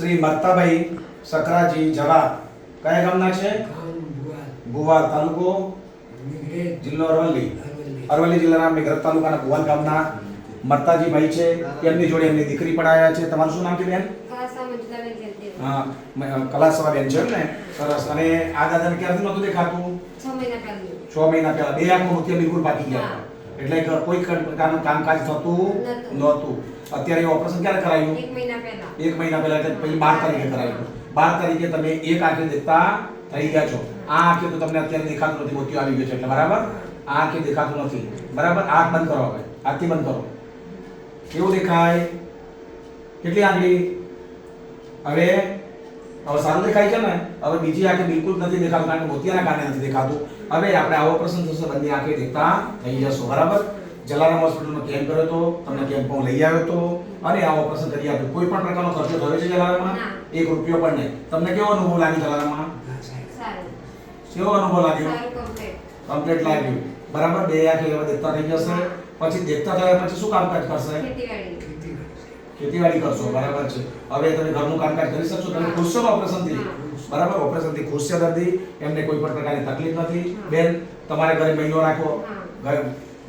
શ્રી મરતાભાઈ સકરાજી જવા કયા ગામના છે? ભુવાલ તાલુકો જિલ્લો અરવલ્લી જિલ્લાના મેઘરજ તાલુકાના ભુવાલ ગામના મરતાજીભાઈ છે. એમની જોડે એમની દીકરી પણ આવ્યા છે. તમારું શું નામ છે બેન? કલાસવાબેન છે ને? સરસ. અને આ દાદાને ક્યારથી નહોતું દેખાતું? 6 મહિના પહેલા 2 આંખો મોતિયા બિલકુલ પાકી ગયા એટલે કોઈ પ્રકારનું કામકાજ થતું નહોતું. અત્યારે ઓપરેશન ક્યારે કરાયું? 1 મહિના પહેલા એટલે પહેલી 12 તારીખે કરાયું. 12 તારીખે તમે એક આંખે દેખતા થઈ ગયા છો. આ આંખે તો તમને અત્યારે દેખાતું નથી, મોતિયો આવી ગયો છે એટલે બરાબર. આ આંખે દેખાતું નથી બરાબર. આંખ બંધ કરો, હવે આંખથી બંધ કરો. કેવું દેખાય? કેટલી આંગળી? હવે સારું દેખાય છે ને? હવે બીજી આંખે બિલકુલ નથી દેખાતું કારણ કે મોતિયાના કારણે નથી દેખાતું. હવે આપણે આવો ઓપરેશન થશે, બંને આંખે દેખતા થઈ જશો બરાબર. જલારામ હોસ્પિટલમાં કેમ્પ કર્યો હતો, તમને કેમ્પમાં લઈ આવ્યો હતો અને આ ઓપરેશન કરી આપ્યું. કોઈ પણ પ્રકારનો ખર્ચો થયો છે જલારામમાં? 1 રૂપિયો પણ નહીં. તમને કેવો અનુભવ લાગ્યો જલારામમાં? કેવો અનુભવ લાગ્યો? કમ્પ્લીટ લાગ્યું બરાબર. 2 આંખે હવે દેખતા થઈ જશે. પછી દેખતા થયા પછી શું કામકાજ કરશે? ખેતીવાડી કરશો બરાબર છે. હવે તમે ઘરનું કામકાજ કરી શકશો. તમે ખુશ છો ઓપરેશનથી બરાબર? ઓપરેશનથી ખુશ છે દર્દી? એમને કોઈ પણ પ્રકારની તકલીફ નથી. બેન તમારે ઘરે મહિનો રાખો,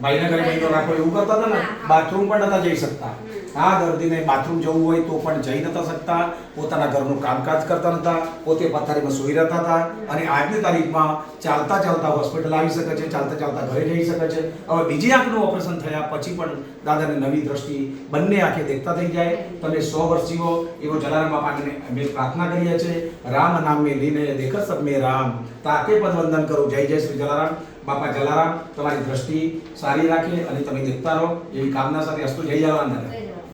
ભાઈને ઘરે મહિનો રાખો એવું કરતા હતા ને? બાથરૂમ પણ નતા જઈ શકતા. આ દર્દીને બાથરૂમ જવું હોય તો પણ જઈ નતા શકતા. પોતાના ઘરનું કામકાજ કરતા નતા, પોતે પથારીમાં સૂઈ રહેતા હતા. અને આજની તારીખમાં ચાલતા ચાલતા હોસ્પિટલ આવી શકે છે, ચાલતા ચાલતા ઘરે જઈ શકે છે. હવે બીજી આંખનું ઓપરેશન થયા પછી પણ દાદાને નવી દ્રષ્ટિ, બંને આંખે દેખતા થઈ જાય. તમે 100 વર્ષ જીવો એવો જલારામ બાપાને અમે પ્રાર્થના કરીએ છીએ. રામ નામ મેં લીને દેખ સબ મેં રામ, તાકે પદ વંદન કરું. જય જય શ્રી જલારામ. બાપા જલારામ તમારી દ્રષ્ટિ સારી રાખે અને તમે દેખતા રહો એવી કામના સાથે. અસ્તુ. જય જલારામ.